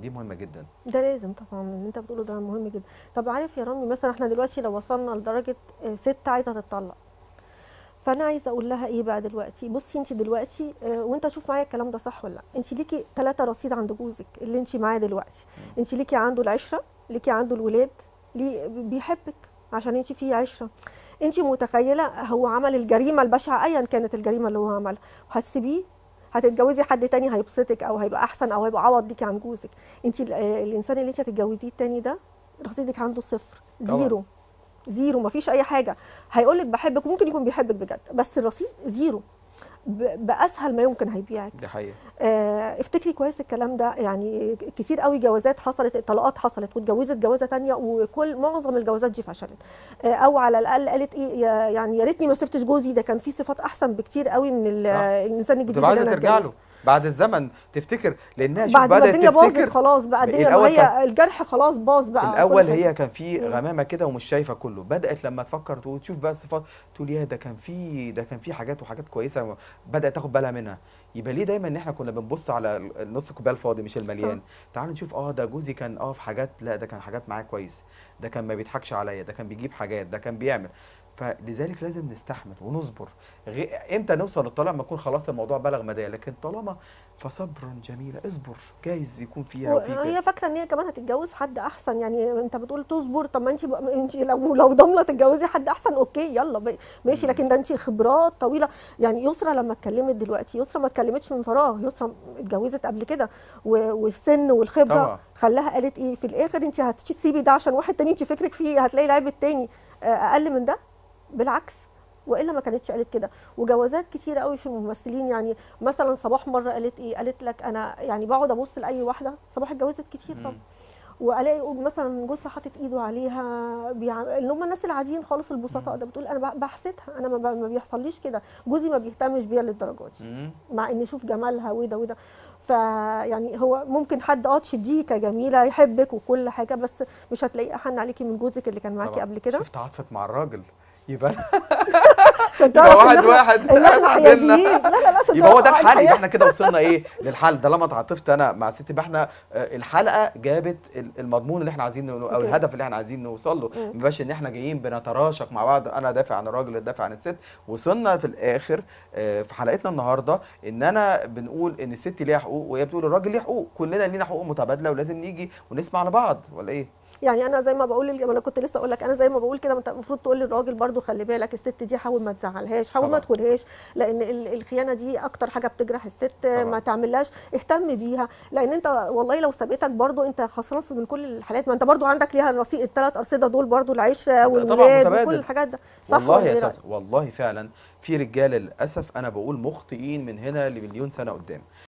دي مهمة جدًا. ده لازم طبعًا، اللي أنت بتقوله ده مهم جدًا. طب عارف يا رامي مثلًا إحنا دلوقتي لو وصلنا لدرجة سِت عايزة تتطلّق، فأنا عايزة أقول لها إيه بقى دلوقتي، بُصّي أنتِ دلوقتي وأنت شوف معايا الكلام ده صح والّا لأ، أنتِ ليكِ 3 رصيد عند جوزِك اللي أنتِ معاه دلوقتي، إمم. أنتِ ليكِ عنده العِشرة، ليكِ عنده الولاد، بيحبِّك عشان أنتِ في عِشرة، أنتِ متخيّلة هو عمل الجريمة البشعة أيًا كانت الجريمة اللي هو عملها، وهتسيبيه؟ هتتجوزي حد تاني هيبسطِك أو هيبقى أحسن أو هيبقى عوض ليكِ عن جوزِك، أنتِ الإنسان اللي أنتِ هتتجوزيه التاني ده رصيدِك عنده صفر، طبعًا. زيرو. زيرو مفيش اي حاجه، هيقول لك بحبك وممكن يكون بيحبك بجد بس الرصيد زيرو، باسهل ما يمكن هيبيعك. دي حقيقة. افتكري كويس الكلام ده، يعني كتير قوي جوازات حصلت، طلاقات حصلت واتجوزت جوازه تانية وكل معظم الجوازات دي فشلت. او على الاقل قالت ايه يعني يا ريتني ما سبتش جوزي، ده كان فيه صفات احسن بكتير قوي من صح. الانسان وتبقى الجديد اللي عايزة انا ترجع اتجوزته. له بعد الزمن تفتكر، لأنها شوف بعد ما بدأت الدنيا باظت تفتكر. خلاص بقى الدنيا، ما الأول كان هي الجرح خلاص باظ بقى كل الأول حاجه. هي كان في مم. غمامة كده ومش شايفة كله، بدأت لما تفكر وتشوف بقى الصفات تقول ياه ده كان في حاجات وحاجات كويسة، بدأت تاخد بالها منها. يبقى ليه دايما ان احنا كنا بنبص على النص الكوبايه الفاضي مش صح. المليان؟ تعالوا نشوف، ده جوزي كان في حاجات، لا ده كان حاجات معاه كويس، ده كان ما بيضحكش عليا، ده كان بيجيب حاجات، ده كان بيعمل. فلذلك لازم نستحمل ونصبر. امتى نوصل للطلاق؟ ما يكون خلاص الموضوع بلغ مداه، لكن طالما فصبرا جميلا، اصبر، جايز يكون فيها وفيك. وهي فاكره ان هي كمان هتتجوز حد احسن، يعني انت بتقول تصبر، طب ما انت لو ضامنه تتجوزي حد احسن اوكي يلا ماشي، مم. لكن ده انت خبرات طويله. يعني يسرا لما اتكلمت دلوقتي، يسرا ما اتكلمتش من فراغ، يسرا اتجوزت قبل كده والسن والخبره طبعا. خلاها قالت ايه في الاخر، انت هتسيبي ده عشان واحد تاني انت فكرك فيه هتلاقي العيب التاني اقل من ده، بالعكس. والا ما كانتش قالت كده. وجوازات كتيره قوي في الممثلين، يعني مثلا صباح مره قالت ايه، قالت لك انا يعني بقعد ابص لاي واحده، صباح اتجوزت كتير طبعا، مم. والاقي مثلا جوزها حاطط ايده عليها اللي هم الناس العاديين خالص البسطاء مم. ده، بتقول انا بحسدها، انا ما بيحصليش كده، جوزي ما بيهتمش بيا للدرجه دي، مم. مع اني اشوف جمالها وده وده. فيعني هو ممكن حد تشديه كجميله يحبك وكل حاجه، بس مش هتلاقيه احن عليكي من جوزك اللي كان معاكي طبعا قبل كده. شفت عاطفت مع الراجل، يبقى عشان يبقى تعرف ان واحد احنا واحد ان احنا ما بيننا. حياديين، لا لا لا، عشان يبقى هو تعرف ده الحل، يبقى الحياه. احنا كده وصلنا ايه للحل. طالما اتعاطفت انا مع ست، يبقى احنا الحلقه جابت المضمون اللي احنا عايزين او اوكي. الهدف اللي احنا عايزين نوصل له. مم. ما يبقاش ان احنا جايين بنتراشق مع بعض، انا دافع عن الراجل دافع عن الست. وصلنا في الاخر في حلقتنا النهارده ان انا بنقول ان الست ليها حقوق وهي بتقول الراجل ليه حقوق، كلنا لينا حقوق متبادله ولازم نيجي ونسمع لبعض، ولا ايه؟ يعني انا زي ما بقول، ما انا كنت لسه اقول لك، انا زي ما بقول كده، ما انت المفروض تقول للراجل برضو خلي بالك الست دي حاول ما تزعلهاش، حاول ما طبعا. تخونهاش، لان الخيانه دي اكتر حاجه بتجرح الست، ما طبعا. تعملهاش، اهتم بيها، لان انت والله لو سابتك برضو انت خسران من كل الحالات، ما انت برضو عندك ليها الرصيد، الثلاث ارصده دول برضو، العشره ده طبعا والولاد وكل متبادل. الحاجات ده، صح والله ولا يا ايه استاذ، رايك؟ والله فعلا في رجاله للاسف انا بقول مخطئين من هنا لمليون سنه قدام.